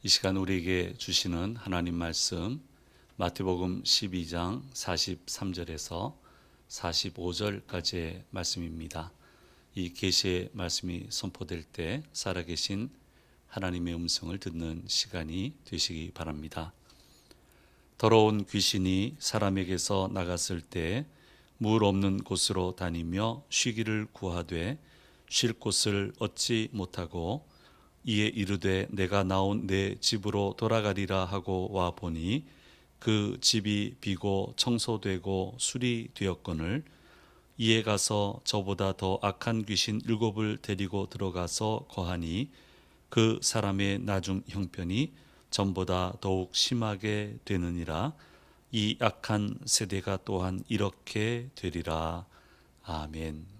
이 시간 우리에게 주시는 하나님 말씀 마태복음 12장 43절에서 45절까지의 말씀입니다. 이 계시의 말씀이 선포될 때 살아계신 하나님의 음성을 듣는 시간이 되시기 바랍니다. 더러운 귀신이 사람에게서 나갔을 때 물 없는 곳으로 다니며 쉬기를 구하되 쉴 곳을 얻지 못하고 이에 이르되 내가 나온 내 집으로 돌아가리라 하고 와 보니 그 집이 비고 청소되고 수리되었거늘 이에 가서 저보다 더 악한 귀신 7을 데리고 들어가서 거하니 그 사람의 나중 형편이 전보다 더욱 심하게 되느니라. 이 악한 세대가 또한 이렇게 되리라. 아멘.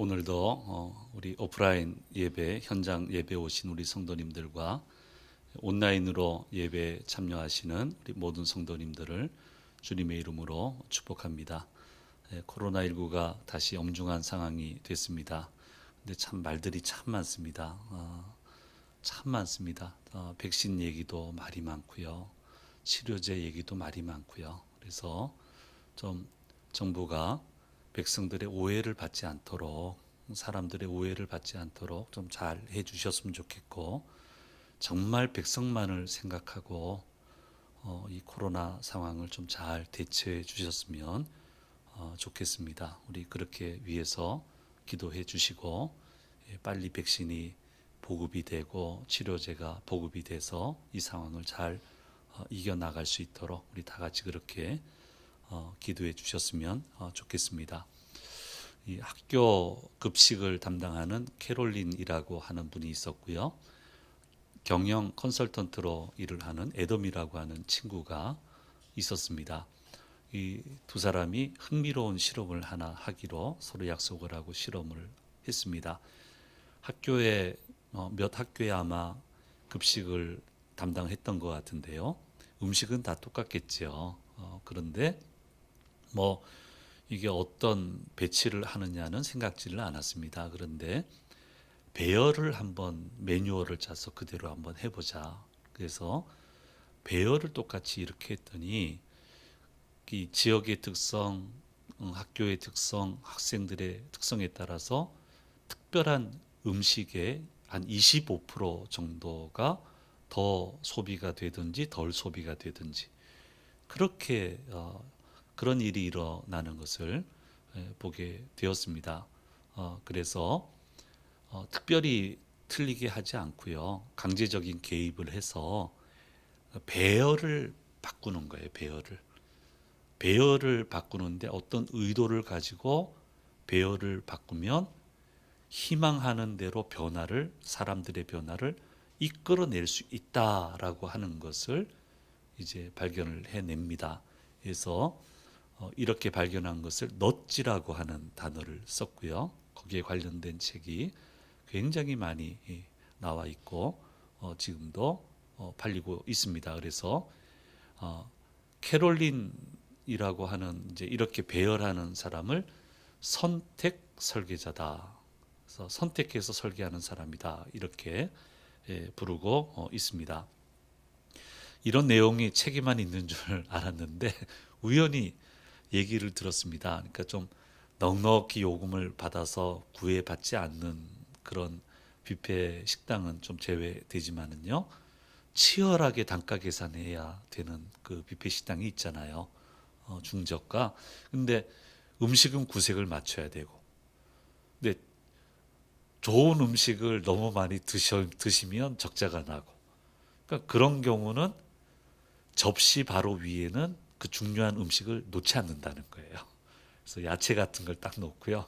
오늘도 우리 오프라인 예배, 현장 예배 오신 우리 성도님들과 온라인으로 예배 참여하시는 우리 모든 성도님들을 주님의 이름으로 축복합니다. 코로나19가 다시 엄중한 상황이 됐습니다. 근데 참 말들이 참 많습니다. 참 많습니다. 백신 얘기도 말이 많고요. 치료제 얘기도 말이 많고요. 그래서 좀 정부가 백성들의 오해를 받지 않도록, 사람들의 오해를 받지 않도록 좀 잘 해주셨으면 좋겠고, 정말 백성만을 생각하고 이 코로나 상황을 좀 잘 대처해 주셨으면 좋겠습니다. 우리 그렇게 위해서 기도해 주시고, 빨리 백신이 보급이 되고 치료제가 보급이 돼서 이 상황을 잘 이겨나갈 수 있도록 우리 다 같이 그렇게 기도해 주셨으면 좋겠습니다. 이 학교 급식을 담당하는 캐롤린이라고 하는 분이 있었고요. 경영 컨설턴트로 일을 하는 애덤이라고 하는 친구가 있었습니다. 이 두 사람이 흥미로운 실험을 하나 하기로 서로 약속을 하고 실험을 했습니다. 학교에 몇 학교에 아마 급식을 담당했던 것 같은데요. 음식은 다 똑같겠죠. 그런데 뭐 이게 어떤 배치를 하느냐는 생각지를 않았습니다. 그런데 배열을 한번 매뉴얼을 짜서 그대로 한번 해보자. 그래서 배열을 똑같이 이렇게 했더니 이 지역의 특성, 학교의 특성, 학생들의 특성에 따라서 특별한 음식의 한 25% 정도가 더 소비가 되든지 덜 소비가 되든지 그렇게 그런 일이 일어나는 것을 보게 되었습니다. 그래서 특별히 틀리게 하지 않고요. 강제적인 개입을 해서 배열을 바꾸는 거예요. 배열을 바꾸는데 어떤 의도를 가지고 배열을 바꾸면 희망하는 대로 사람들의 변화를 이끌어낼 수 있다라고 하는 것을 이제 발견을 해냅니다. 그래서 이렇게 발견한 것을 넛지라고 하는 단어를 썼고요. 거기에 관련된 책이 굉장히 많이 나와 있고 지금도 팔리고 있습니다. 그래서 캐롤린이라고 하는 이제 이렇게 배열하는 사람을 선택 설계자다. 그래서 선택해서 설계하는 사람이다. 이렇게 부르고 있습니다. 이런 내용이 책에만 있는 줄 알았는데 우연히 얘기를 들었습니다. 그러니까 좀 넉넉히 요금을 받아서 구애받지 않는 그런 뷔페 식당은 좀 제외되지만은요. 치열하게 단가 계산해야 되는 그 뷔페 식당이 있잖아요. 중저가. 근데 음식은 구색을 맞춰야 되고. 근데 좋은 음식을 너무 많이 드시면 적자가 나고. 그러니까 그런 경우는 접시 바로 위에는 그 중요한 음식을 놓지 않는다는 거예요. 그래서 야채 같은 걸 딱 놓고요.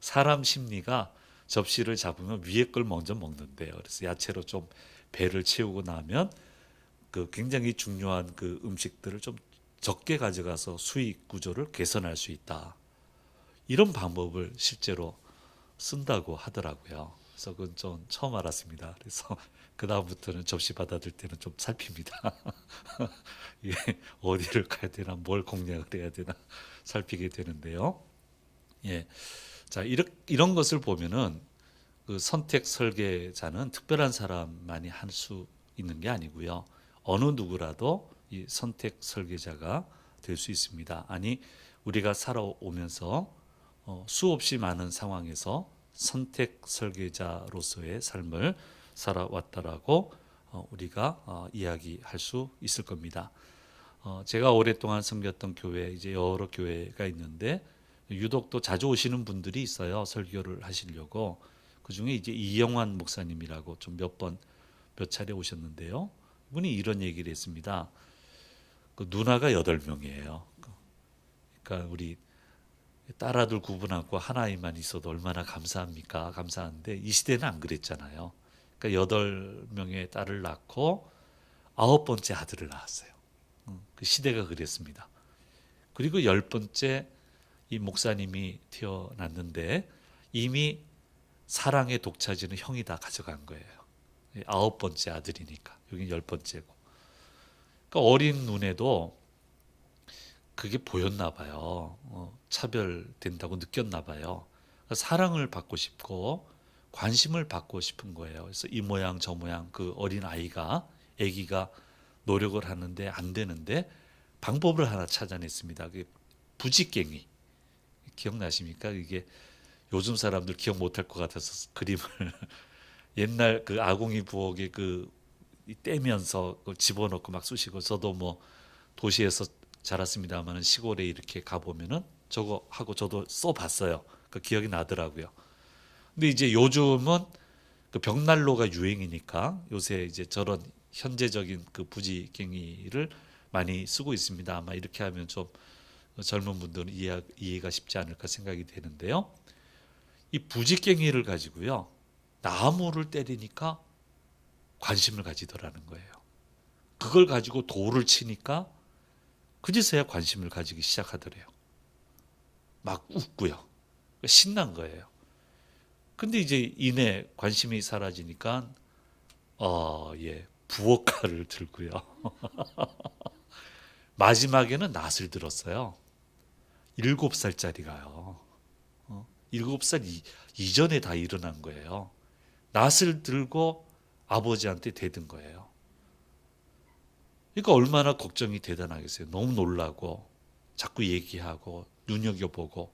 사람 심리가 접시를 잡으면 위에 걸 먼저 먹는데요. 그래서 야채로 좀 배를 채우고 나면 그 굉장히 중요한 그 음식들을 좀 적게 가져가서 수익 구조를 개선할 수 있다. 이런 방법을 실제로 쓴다고 하더라고요. 그래서 그건 좀 처음 알았습니다. 그래서 그 다음부터는 접시 받아들 때는 좀 살핍니다. 이게 어디를 가야 되나, 뭘 공략을 해야 되나 살피게 되는데요. 예, 자 이런 것을 보면은 그 선택 설계자는 특별한 사람만이 할 수 있는 게 아니고요. 어느 누구라도 이 선택 설계자가 될 수 있습니다. 아니 우리가 살아오면서 수없이 많은 상황에서 선택 설계자로서의 삶을 살아왔다라고 우리가 이야기할 수 있을 겁니다. 제가 오랫동안 섬겼던 교회 이제 여러 교회가 있는데 유독 또 자주 오시는 분들이 있어요. 설교를 하시려고. 그중에 이제 이영환 목사님이라고 좀 몇 차례 오셨는데요. 이분이 이런 얘기를 했습니다. 그 누나가 8명이에요. 그러니까 우리 딸아들 구분하고 하나이만 있어도 얼마나 감사합니까? 감사한데 이 시대는 안 그랬잖아요. 그러니까 8명의 딸을 낳고 9번째 아들을 낳았어요. 그 시대가 그랬습니다. 그리고 10번째 이 목사님이 태어났는데 이미 사랑의 독차지는 형이 다 가져간 거예요. 9번째 아들이니까 여기 10번째고. 그러니까 어린 눈에도 그게 보였나 봐요. 차별된다고 느꼈나 봐요. 그러니까 사랑을 받고 싶고 관심을 받고 싶은 거예요. 그래서 이 모양 저 모양 그 어린 아기가 노력을 하는데 안 되는데 방법을 하나 찾아냈습니다. 그게 부지깽이. 기억나십니까? 이게 요즘 사람들 기억 못할 것 같아서 그림을 옛날 그 아궁이 부엌에 그 떼면서 그걸 집어넣고 막 쑤시고, 저도 뭐 도시에서 자랐습니다만 시골에 이렇게 가보면은 저거 하고 저도 써봤어요. 그 기억이 나더라고요. 근데 이제 요즘은 그 벽난로가 유행이니까 요새 이제 저런 현재적인 그 부지깽이를 많이 쓰고 있습니다. 아마 이렇게 하면 좀 젊은 분들은 이해가 쉽지 않을까 생각이 되는데요. 이 부지깽이를 가지고요, 나무를 때리니까 관심을 가지더라는 거예요. 그걸 가지고 돌을 치니까 그제서야 관심을 가지기 시작하더래요. 막 웃고요. 신난 거예요. 근데 이제 이내 관심이 사라지니까 부엌칼을 들고요. 마지막에는 낫을 들었어요. 7살짜리가요. 7살 이전에 다 일어난 거예요. 낫을 들고 아버지한테 대든 거예요. 그러니까 얼마나 걱정이 대단하겠어요. 너무 놀라고 자꾸 얘기하고 눈여겨보고.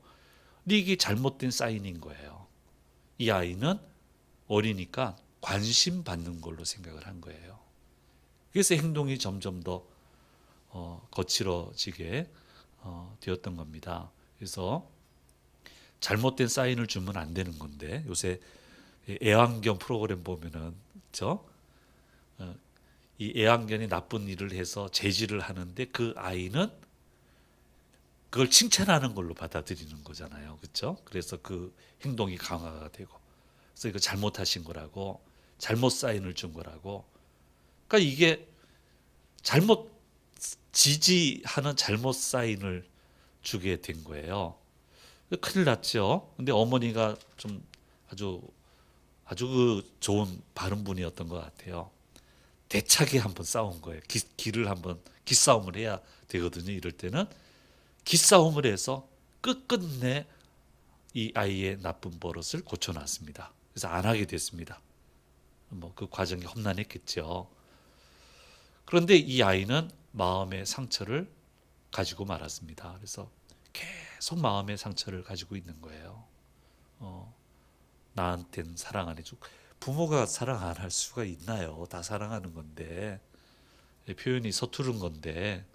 근데 이게 잘못된 사인인 거예요. 이 아이는 어리니까 관심 받는 걸로 생각을 한 거예요. 그래서 행동이 점점 더 거칠어지게 되었던 겁니다. 그래서 잘못된 사인을 주면 안 되는 건데, 요새 애완견 프로그램 보면은 이 애완견이 나쁜 일을 해서 제지를 하는데 그 아이는 그걸 칭찬하는 걸로 받아들이는 거잖아요. 그렇죠? 그래서 그 행동이 강화가 되고, 그래서 이거 잘못하신 거라고, 잘못 사인을 준 거라고. 그러니까 이게 잘못 지지하는 잘못 사인을 주게 된 거예요. 큰일 났죠. 근데 어머니가 좀 아주 그 좋은 바른 분이었던 것 같아요. 대차게 한번 싸운 거예요. 기를 한번 기싸움을 해야 되거든요. 이럴 때는 기싸움을 해서 끝끝내 이 아이의 나쁜 버릇을 고쳐놨습니다. 그래서 안 하게 됐습니다. 뭐 그 과정이 험난했겠죠. 그런데 이 아이는 마음의 상처를 가지고 말았습니다. 그래서 계속 마음의 상처를 가지고 있는 거예요. 나한테는 사랑 안 해주고. 부모가 사랑 안 할 수가 있나요? 다 사랑하는 건데, 표현이 서투른 건데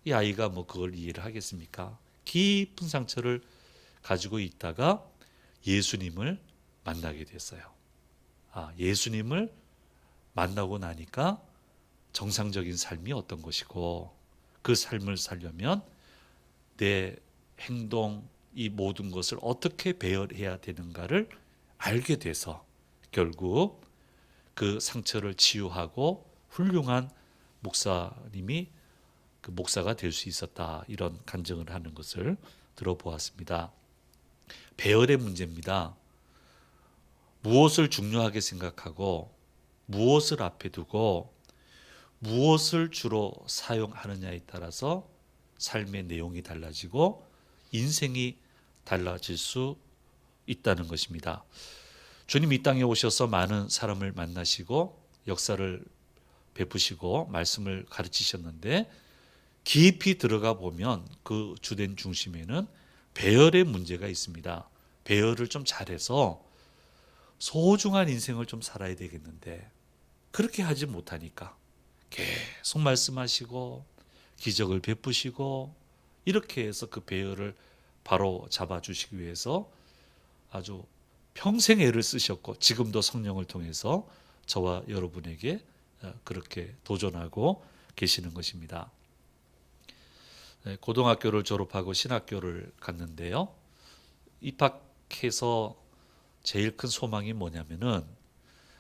이 아이가 뭐 그걸 이해를 하겠습니까? 깊은 상처를 가지고 있다가 예수님을 만나게 됐어요. 예수님을 만나고 나니까 정상적인 삶이 어떤 것이고, 그 삶을 살려면 내 행동, 이 모든 것을 어떻게 배열해야 되는가를 알게 돼서 결국 그 상처를 치유하고 훌륭한 목사님이 그 목사가 될 수 있었다, 이런 간증을 하는 것을 들어보았습니다. 배열의 문제입니다. 무엇을 중요하게 생각하고 무엇을 앞에 두고 무엇을 주로 사용하느냐에 따라서 삶의 내용이 달라지고 인생이 달라질 수 있다는 것입니다. 주님 이 땅에 오셔서 많은 사람을 만나시고 역사를 베푸시고 말씀을 가르치셨는데, 깊이 들어가 보면 그 주된 중심에는 배열의 문제가 있습니다. 배열을 좀 잘해서 소중한 인생을 좀 살아야 되겠는데 그렇게 하지 못하니까 계속 말씀하시고 기적을 베푸시고 이렇게 해서 그 배열을 바로 잡아주시기 위해서 아주 평생 애를 쓰셨고, 지금도 성령을 통해서 저와 여러분에게 그렇게 도전하고 계시는 것입니다. 고등학교를 졸업하고 신학교를 갔는데요, 입학해서 제일 큰 소망이 뭐냐면은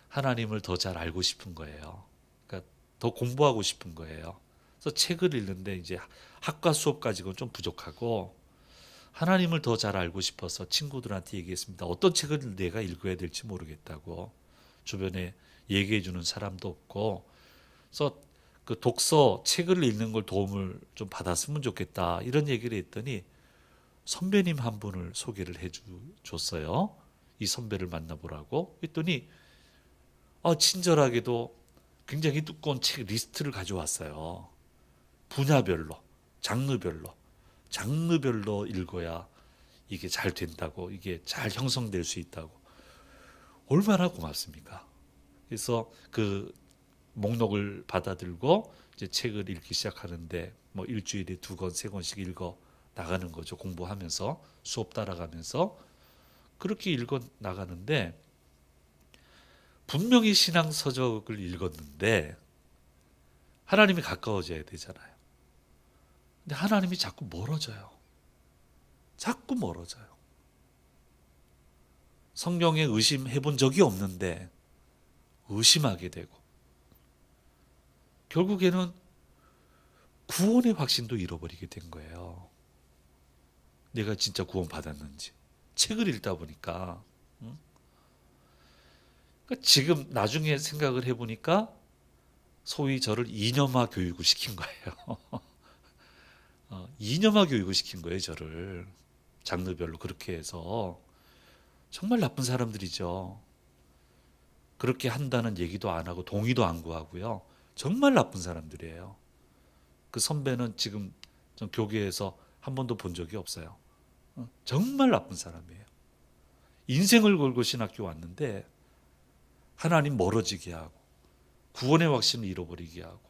하나님을 더 잘 알고 싶은 거예요. 그러니까 더 공부하고 싶은 거예요. 그래서 책을 읽는데 이제 학과 수업 가지고는 좀 부족하고, 하나님을 더 잘 알고 싶어서 친구들한테 얘기했습니다. 어떤 책을 내가 읽어야 될지 모르겠다고. 주변에 얘기해 주는 사람도 없고, 그래서 그 독서 책을 읽는 걸 도움을 좀 받았으면 좋겠다 이런 얘기를 했더니 선배님 한 분을 소개를 줬어요. 이 선배를 만나보라고 했더니 친절하게도 굉장히 두꺼운 책 리스트를 가져왔어요. 분야별로, 장르별로 읽어야 이게 잘 된다고, 이게 잘 형성될 수 있다고. 얼마나 고맙습니까? 그래서 그 목록을 받아들고 이제 책을 읽기 시작하는데 뭐 일주일에 2권, 3권씩 읽어 나가는 거죠. 공부하면서 수업 따라가면서 그렇게 읽어 나가는데 분명히 신앙 서적을 읽었는데 하나님이 가까워져야 되잖아요. 근데 하나님이 자꾸 멀어져요. 자꾸 멀어져요. 성경에 의심해 본 적이 없는데 의심하게 되고 결국에는 구원의 확신도 잃어버리게 된 거예요. 내가 진짜 구원 받았는지 책을 읽다 보니까. 그러니까 지금 나중에 생각을 해보니까 소위 저를 이념화 교육을 시킨 거예요. 이념화 교육을 시킨 거예요, 저를. 장르별로 그렇게 해서. 정말 나쁜 사람들이죠. 그렇게 한다는 얘기도 안 하고 동의도 안 구하고요. 정말 나쁜 사람들이에요. 그 선배는 지금 전 교계에서 한 번도 본 적이 없어요. 정말 나쁜 사람이에요. 인생을 걸고 신학교 왔는데 하나님 멀어지게 하고 구원의 확신을 잃어버리게 하고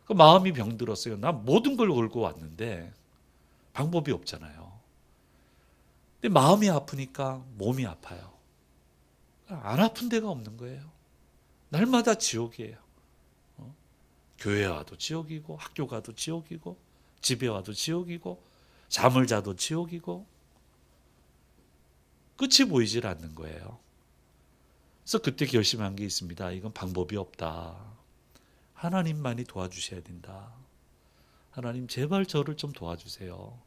그 마음이 병들었어요. 난 모든 걸 걸고 왔는데 방법이 없잖아요. 근데 마음이 아프니까 몸이 아파요. 안 아픈 데가 없는 거예요. 날마다 지옥이에요. 교회 와도 지옥이고 학교 가도 지옥이고 집에 와도 지옥이고 잠을 자도 지옥이고 끝이 보이질 않는 거예요. 그래서 그때 결심한 게 있습니다. 이건 방법이 없다. 하나님만이 도와주셔야 된다. 하나님 제발 저를 좀 도와주세요.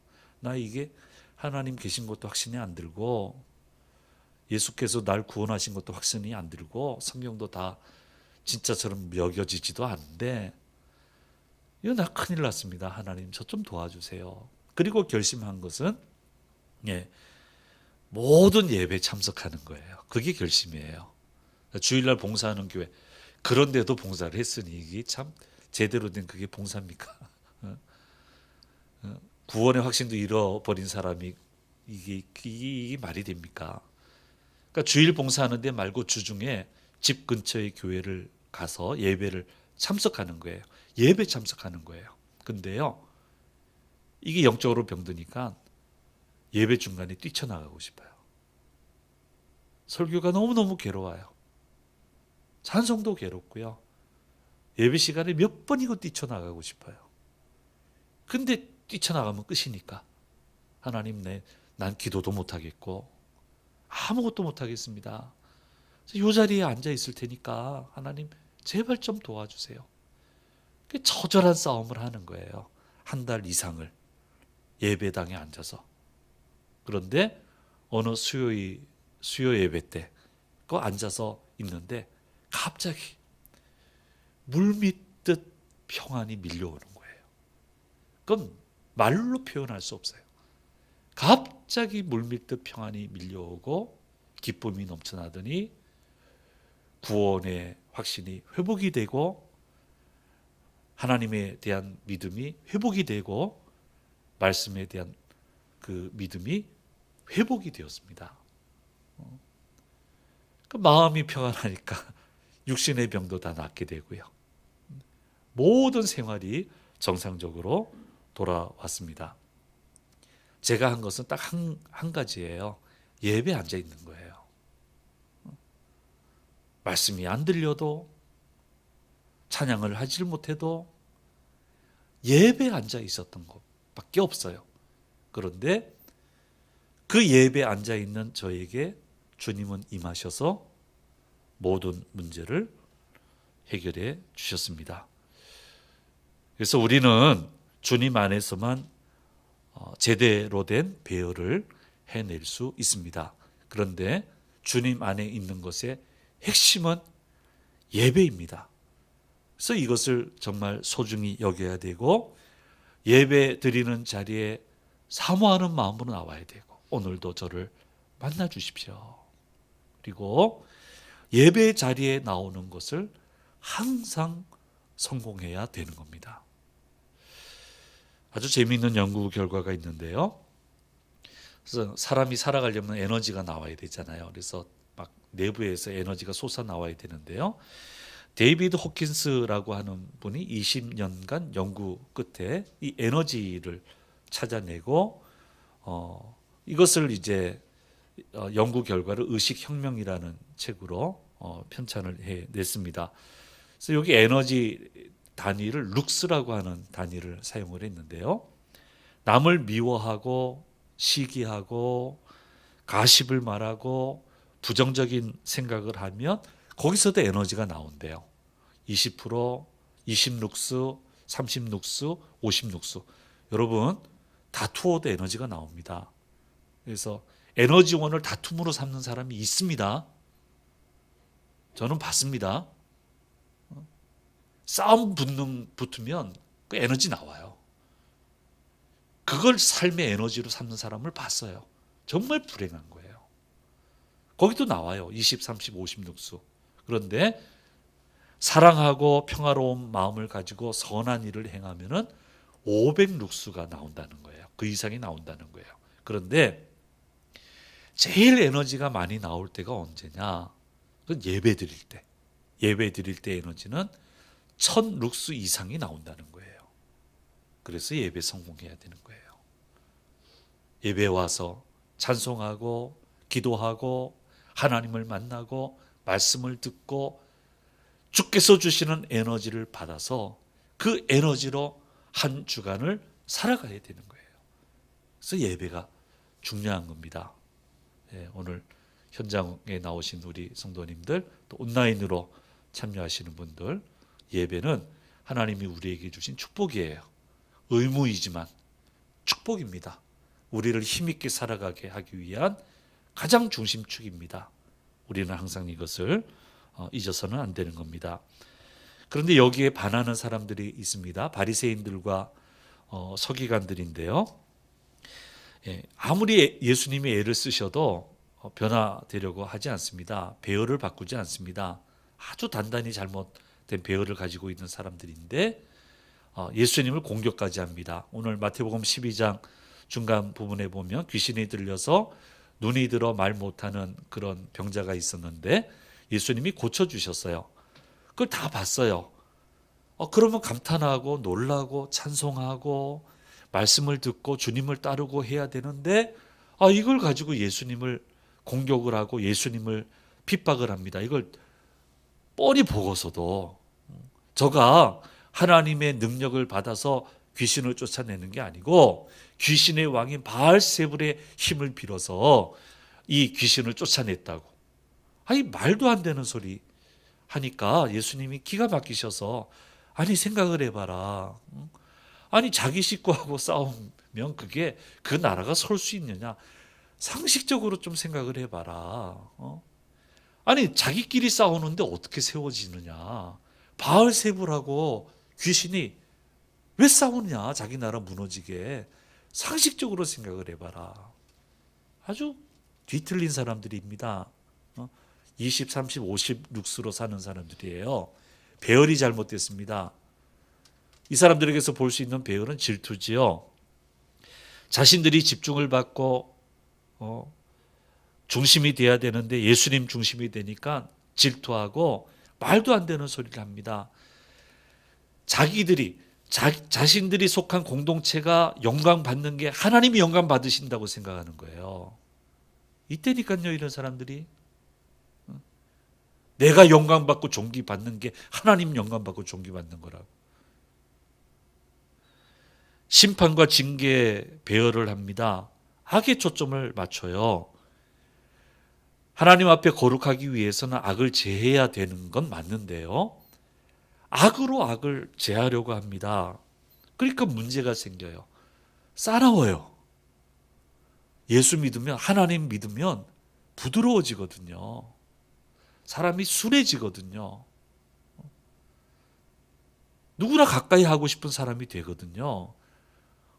나 이게 하나님 계신 것도 확신이 안 들고 예수께서 날 구원하신 것도 확신이 안 들고 성경도 다 진짜처럼 여겨지지도 않는데 이거 나 큰일 났습니다. 하나님 저 좀 도와주세요. 그리고 결심한 것은 모든 예배 참석하는 거예요. 그게 결심이에요. 주일날 봉사하는 교회 그런데도 봉사를 했으니 이게 참 제대로 된 그게 봉사입니까? 구원의 확신도 잃어버린 사람이 이게 말이 됩니까? 그러니까 주일 봉사하는데 말고 주중에 집 근처의 교회를 가서 예배를 참석하는 거예요. 예배 참석하는 거예요. 근데요, 이게 영적으로 병드니까 예배 중간에 뛰쳐나가고 싶어요. 설교가 너무너무 괴로워요. 찬송도 괴롭고요. 예배 시간에 몇 번이고 뛰쳐나가고 싶어요. 근데 뛰쳐나가면 끝이니까 하나님 난 기도도 못하겠고 아무것도 못하겠습니다. 이 자리에 앉아 있을 테니까 하나님 제발 좀 도와주세요. 처절한 싸움을 하는 거예요. 한 달 이상을 예배당에 앉아서. 그런데 어느 수요 예배 때 그 앉아서 있는데 갑자기 물밀듯 평안이 밀려오는 거예요. 그건 말로 표현할 수 없어요. 갑자기 물밀듯 평안이 밀려오고 기쁨이 넘쳐나더니 구원의 확신이 회복이 되고 하나님에 대한 믿음이 회복이 되고 말씀에 대한 그 믿음이 회복이 되었습니다. 그 마음이 평안하니까 육신의 병도 다 낫게 되고요. 모든 생활이 정상적으로 돌아왔습니다. 제가 한 것은 딱 한 가지예요. 예배에 앉아 있는 거예요. 말씀이 안 들려도 찬양을 하질 못해도 예배에 앉아 있었던 것밖에 없어요. 그런데 그 예배에 앉아 있는 저에게 주님은 임하셔서 모든 문제를 해결해 주셨습니다. 그래서 우리는 주님 안에서만 제대로 된 배열을 해낼 수 있습니다. 그런데 주님 안에 있는 것에 핵심은 예배입니다. 그래서 이것을 정말 소중히 여겨야 되고 예배 드리는 자리에 사모하는 마음으로 나와야 되고 오늘도 저를 만나 주십시오. 그리고 예배 자리에 나오는 것을 항상 성공해야 되는 겁니다. 아주 재미있는 연구 결과가 있는데요. 그래서 사람이 살아가려면 에너지가 나와야 되잖아요. 그래서 막 내부에서 에너지가 솟아나와야 되는데요. 데이비드 호킨스라고 하는 분이 20년간 연구 끝에 이 에너지를 찾아내고 이것을 이제 연구 결과를 의식혁명이라는 책으로 편찬을 해냈습니다. 그래서 여기 에너지 단위를 룩스라고 하는 단위를 사용을 했는데요. 남을 미워하고 시기하고 가십을 말하고 부정적인 생각을 하면 거기서도 에너지가 나온대요. 20%, 20룩스, 30룩스, 50룩스. 여러분 다투어도 에너지가 나옵니다. 그래서 에너지원을 다툼으로 삼는 사람이 있습니다. 저는 봤습니다. 싸움 붙으면 그 에너지 나와요. 그걸 삶의 에너지로 삼는 사람을 봤어요. 정말 불행한 거예요. 거기도 나와요. 20, 30, 50룩스. 그런데 사랑하고 평화로운 마음을 가지고 선한 일을 행하면은 500룩스가 나온다는 거예요. 그 이상이 나온다는 거예요. 그런데 제일 에너지가 많이 나올 때가 언제냐? 그건 예배 드릴 때. 예배 드릴 때 에너지는 1000룩스 이상이 나온다는 거예요. 그래서 예배 성공해야 되는 거예요. 예배 와서 찬송하고 기도하고 하나님을 만나고 말씀을 듣고 주께서 주시는 에너지를 받아서 그 에너지로 한 주간을 살아가야 되는 거예요. 그래서 예배가 중요한 겁니다. 오늘 현장에 나오신 우리 성도님들 또 온라인으로 참여하시는 분들 예배는 하나님이 우리에게 주신 축복이에요. 의무이지만 축복입니다. 우리를 힘있게 살아가게 하기 위한 가장 중심축입니다. 우리는 항상 이것을 잊어서는 안 되는 겁니다. 그런데 여기에 반하는 사람들이 있습니다. 바리새인들과 서기관들인데요. 아무리 예수님이 애를 쓰셔도 변화되려고 하지 않습니다. 배열을 바꾸지 않습니다. 아주 단단히 잘못된 배열을 가지고 있는 사람들인데 예수님을 공격까지 합니다. 오늘 마태복음 12장 중간 부분에 보면 귀신이 들려서 눈이 들어 말 못하는 그런 병자가 있었는데 예수님이 고쳐주셨어요. 그걸 다 봤어요. 그러면 감탄하고 놀라고 찬송하고 말씀을 듣고 주님을 따르고 해야 되는데 이걸 가지고 예수님을 공격을 하고 예수님을 핍박을 합니다. 이걸 뻔히 보고서도 저가 하나님의 능력을 받아서 귀신을 쫓아내는 게 아니고 귀신의 왕인 바알세불의 힘을 빌어서 이 귀신을 쫓아냈다고. 말도 안 되는 소리 하니까 예수님이 기가 막히셔서 생각을 해봐라. 자기 식구하고 싸우면 그게 그 나라가 설 수 있느냐. 상식적으로 좀 생각을 해봐라. 자기끼리 싸우는데 어떻게 세워지느냐. 바알세불하고 귀신이 왜 싸우느냐. 자기 나라 무너지게. 상식적으로 생각을 해봐라. 아주 뒤틀린 사람들입니다. 20, 30, 50 룩스로 사는 사람들이에요. 배열이 잘못됐습니다. 이 사람들에게서 볼 수 있는 배열은 질투지요. 자신들이 집중을 받고 중심이 돼야 되는데 예수님 중심이 되니까 질투하고 말도 안 되는 소리를 합니다. 자신들이 속한 공동체가 영광 받는 게 하나님이 영광 받으신다고 생각하는 거예요. 이때니까요, 이런 사람들이. 내가 영광 받고 존귀 받는 게 하나님 영광 받고 존귀 받는 거라고. 심판과 징계에 배열을 합니다. 악에 초점을 맞춰요. 하나님 앞에 거룩하기 위해서는 악을 제해야 되는 건 맞는데요. 악으로 악을 제하려고 합니다. 그러니까 문제가 생겨요. 싸나워요. 예수 믿으면, 하나님 믿으면 부드러워지거든요. 사람이 순해지거든요. 누구나 가까이 하고 싶은 사람이 되거든요.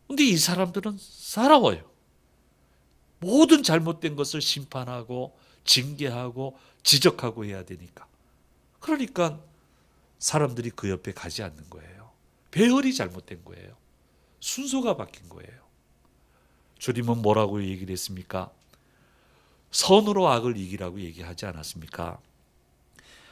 근데 이 사람들은 살아와요. 모든 잘못된 것을 심판하고 징계하고 지적하고 해야 되니까. 그러니까 사람들이 그 옆에 가지 않는 거예요. 배열이 잘못된 거예요. 순서가 바뀐 거예요. 주님은 뭐라고 얘기를 했습니까? 선으로 악을 이기라고 얘기하지 않았습니까?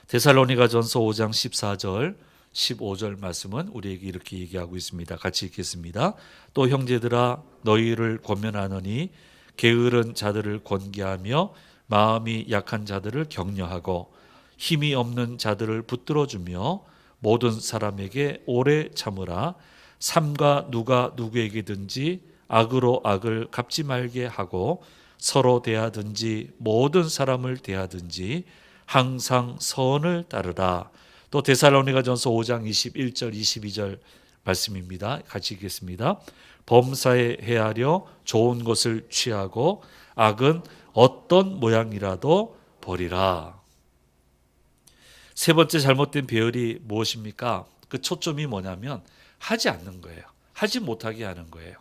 데살로니가전서 5장 14절 15절 말씀은 우리에게 이렇게 얘기하고 있습니다. 같이 읽겠습니다. 또 형제들아 너희를 권면하노니 게으른 자들을 권계하며 마음이 약한 자들을 격려하고 힘이 없는 자들을 붙들어주며 모든 사람에게 오래 참으라. 삼가 누가 누구에게든지 악으로 악을 갚지 말게 하고 서로 대하든지 모든 사람을 대하든지 항상 선을 따르라. 또 데살로니가전서 5장 21절 22절 말씀입니다. 같이 읽겠습니다. 범사에 헤아려 좋은 것을 취하고 악은 어떤 모양이라도 버리라. 세 번째 잘못된 배열이 무엇입니까? 그 초점이 뭐냐면 하지 않는 거예요. 하지 못하게 하는 거예요.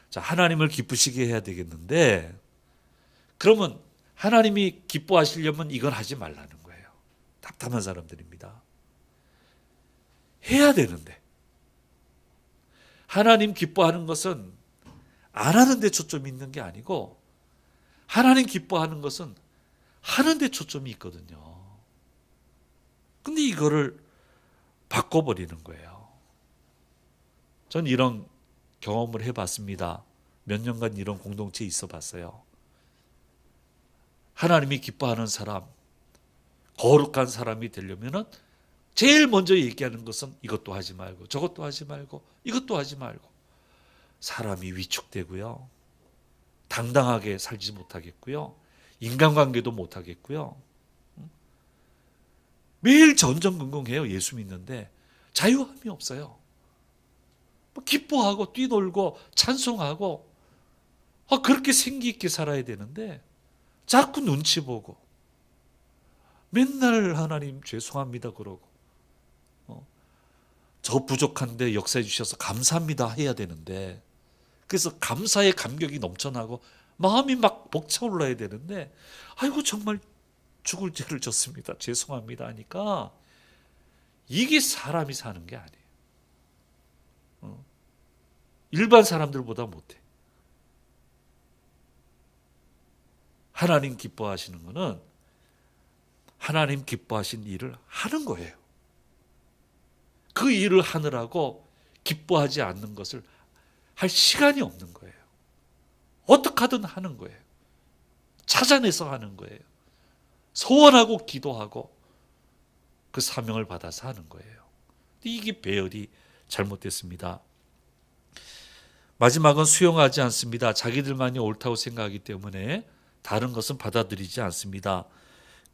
자, 하나님을 기쁘시게 해야 되겠는데 그러면 하나님이 기뻐하시려면 이걸 하지 말라는 거예요. 답답한 사람들입니다. 해야 되는데 하나님 기뻐하는 것은 안 하는 데 초점이 있는 게 아니고 하나님 기뻐하는 것은 하는 데 초점이 있거든요. 근데 이거를 바꿔버리는 거예요. 전 이런 경험을 해봤습니다. 몇 년간 이런 공동체에 있어 봤어요. 하나님이 기뻐하는 사람, 거룩한 사람이 되려면은 제일 먼저 얘기하는 것은 이것도 하지 말고 저것도 하지 말고 이것도 하지 말고 사람이 위축되고요. 당당하게 살지 못하겠고요. 인간관계도 못하겠고요. 매일 전전긍긍해요. 예수 믿는데 자유함이 없어요. 기뻐하고 뛰놀고 찬송하고 그렇게 생기 있게 살아야 되는데 자꾸 눈치 보고 맨날 하나님 죄송합니다 그러고 저 부족한데 역사해 주셔서 감사합니다 해야 되는데 그래서 감사의 감격이 넘쳐나고 마음이 막 벅차올라야 되는데 아이고 정말 죽을 죄를 졌습니다 죄송합니다 하니까 이게 사람이 사는 게 아니에요. 일반 사람들보다 못해. 하나님 기뻐하시는 거는 하나님 기뻐하신 일을 하는 거예요. 그 일을 하느라고 기뻐하지 않는 것을 할 시간이 없는 거예요. 어떻게 하든 하는 거예요. 찾아내서 하는 거예요. 소원하고 기도하고 그 사명을 받아서 하는 거예요. 이게 배열이 잘못됐습니다. 마지막은 수용하지 않습니다. 자기들만이 옳다고 생각하기 때문에 다른 것은 받아들이지 않습니다.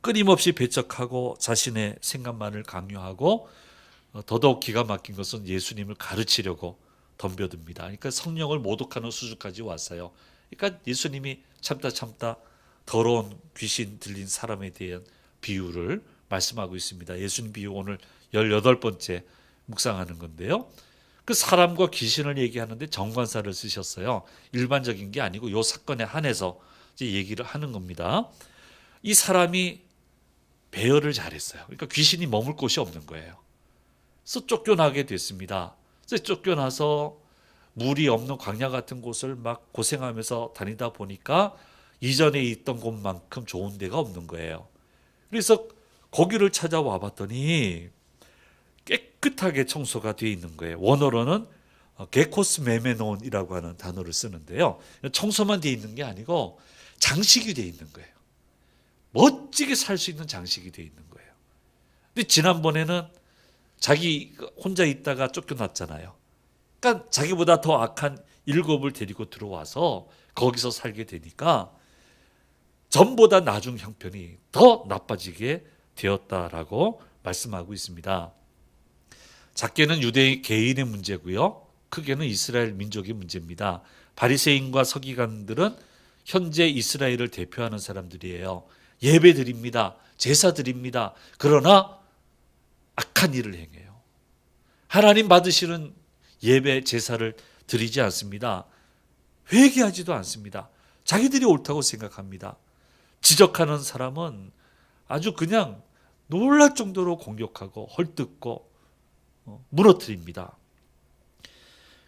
끊임없이 배척하고 자신의 생각만을 강요하고 더더욱 기가 막힌 것은 예수님을 가르치려고 덤벼듭니다. 그러니까 성령을 모독하는 수준까지 왔어요. 그러니까 예수님이 참다 더러운 귀신 들린 사람에 대한 비유를 말씀하고 있습니다. 예수님 비유 오늘 18번째 묵상하는 건데요. 그 사람과 귀신을 얘기하는데 정관사를 쓰셨어요. 일반적인 게 아니고 이 사건에 한해서 이제 얘기를 하는 겁니다. 이 사람이 배열을 잘했어요. 그러니까 귀신이 머물 곳이 없는 거예요. 그래서 쫓겨나게 됐습니다. 그래서 쫓겨나서 물이 없는 광야 같은 곳을 막 고생하면서 다니다 보니까 이전에 있던 곳만큼 좋은 데가 없는 거예요. 그래서 거기를 찾아와 봤더니 깨끗하게 청소가 되어 있는 거예요. 원어로는 게코스 메메논이라고 하는 단어를 쓰는데요. 청소만 되어 있는 게 아니고 장식이 되어 있는 거예요. 멋지게 살 수 있는 장식이 되어 있는 거예요. 근데 지난번에는 자기 혼자 있다가 쫓겨났잖아요. 그러니까 자기보다 더 악한 7을 데리고 들어와서 거기서 살게 되니까 전보다 나중 형편이 더 나빠지게 되었다라고 말씀하고 있습니다. 작게는 유대 개인의 문제고요. 크게는 이스라엘 민족의 문제입니다. 바리새인과 서기관들은 현재 이스라엘을 대표하는 사람들이에요. 예배 드립니다. 제사 드립니다. 그러나 악한 일을 행해요. 하나님 받으시는 예배 제사를 드리지 않습니다. 회개하지도 않습니다. 자기들이 옳다고 생각합니다. 지적하는 사람은 아주 그냥 놀랄 정도로 공격하고 헐뜯고 무너뜨립니다.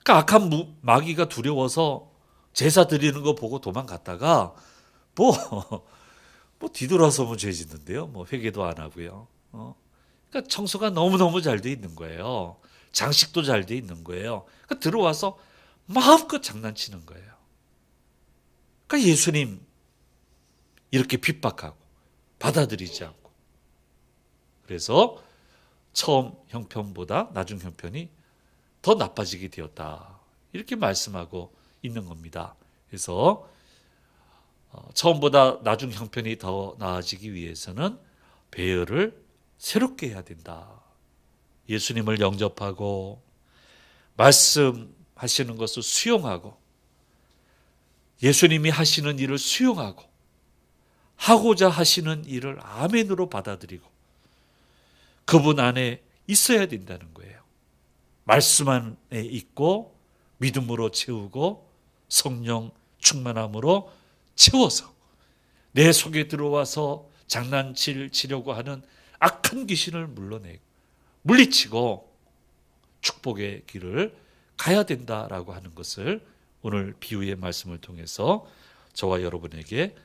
그러니까 악한 마귀가 두려워서 제사 드리는 거 보고 도망갔다가 뭐 뒤돌아서면 죄 짓는데요. 뭐 회개도 안 하고요. 그러니까 청소가 너무너무 잘 돼 있는 거예요. 장식도 잘 돼 있는 거예요. 그러니까 들어와서 마음껏 장난치는 거예요. 그러니까 예수님 이렇게 핍박하고 받아들이지 않고, 그래서 처음 형편보다 나중 형편이 더 나빠지게 되었다, 이렇게 말씀하고 있는 겁니다. 그래서 처음보다 나중 형편이 더 나아지기 위해서는 배열을 새롭게 해야 된다. 예수님을 영접하고 말씀하시는 것을 수용하고 예수님이 하시는 일을 수용하고 하고자 하시는 일을 아멘으로 받아들이고 그분 안에 있어야 된다는 거예요. 말씀 안에 있고 믿음으로 채우고 성령 충만함으로 채워서 내 속에 들어와서 장난치려고 하는 악한 귀신을 물리치고 축복의 길을 가야 된다라고 하는 것을 오늘 비유의 말씀을 통해서 저와 여러분에게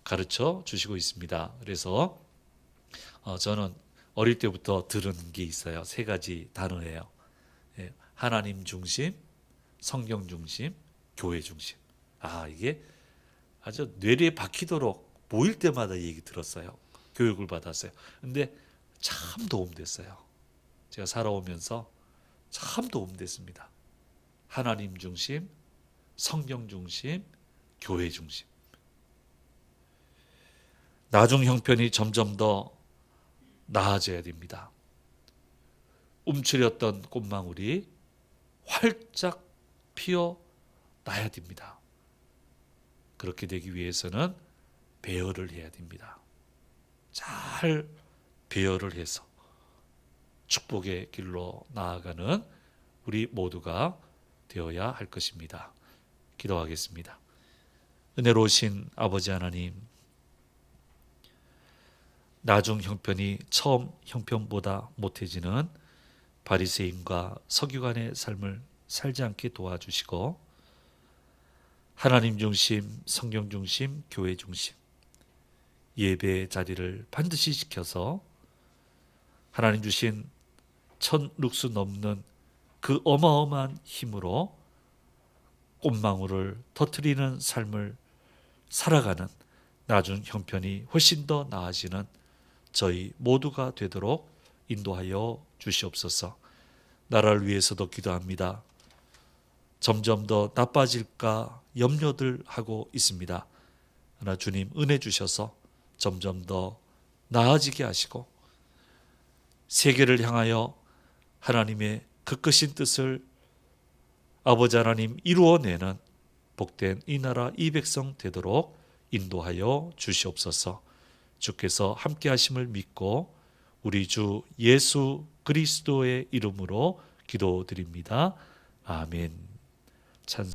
가르쳐 주시고 있습니다. 그래서 저는 어릴 때부터 들은 게 있어요. 3가지 단어예요. 하나님 중심, 성경 중심, 교회 중심. 이게 아주 뇌리에 박히도록 모일 때마다 얘기 들었어요. 교육을 받았어요. 근데 참 도움됐어요. 제가 살아오면서 참 도움됐습니다. 하나님 중심, 성경 중심, 교회 중심. 나중 형편이 점점 더 나아져야 됩니다. 움츠렸던 꽃망울이 활짝 피어나야 됩니다. 그렇게 되기 위해서는 배열을 해야 됩니다. 잘 배열을 해서 축복의 길로 나아가는 우리 모두가 되어야 할 것입니다. 기도하겠습니다. 은혜로우신 아버지 하나님, 나중 형편이 처음 형편보다 못해지는 바리새인과 서기관의 삶을 살지 않게 도와주시고 하나님 중심, 성경 중심, 교회 중심, 예배의 자리를 반드시 지켜서 하나님 주신 1000룩스 넘는 그 어마어마한 힘으로 꽃망울을 터뜨리는 삶을 살아가는 나중 형편이 훨씬 더 나아지는 저희 모두가 되도록 인도하여 주시옵소서. 나라를 위해서도 기도합니다. 점점 더 나빠질까 염려들 하고 있습니다. 그러나 주님 은혜 주셔서 점점 더 나아지게 하시고 세계를 향하여 하나님의 그 크신 뜻을 아버지 하나님 이루어내는 복된 이 나라 이 백성 되도록 인도하여 주시옵소서. 주께서 함께 하심을 믿고 우리 주 예수 그리스도의 이름으로 기도드립니다. 아멘. 찬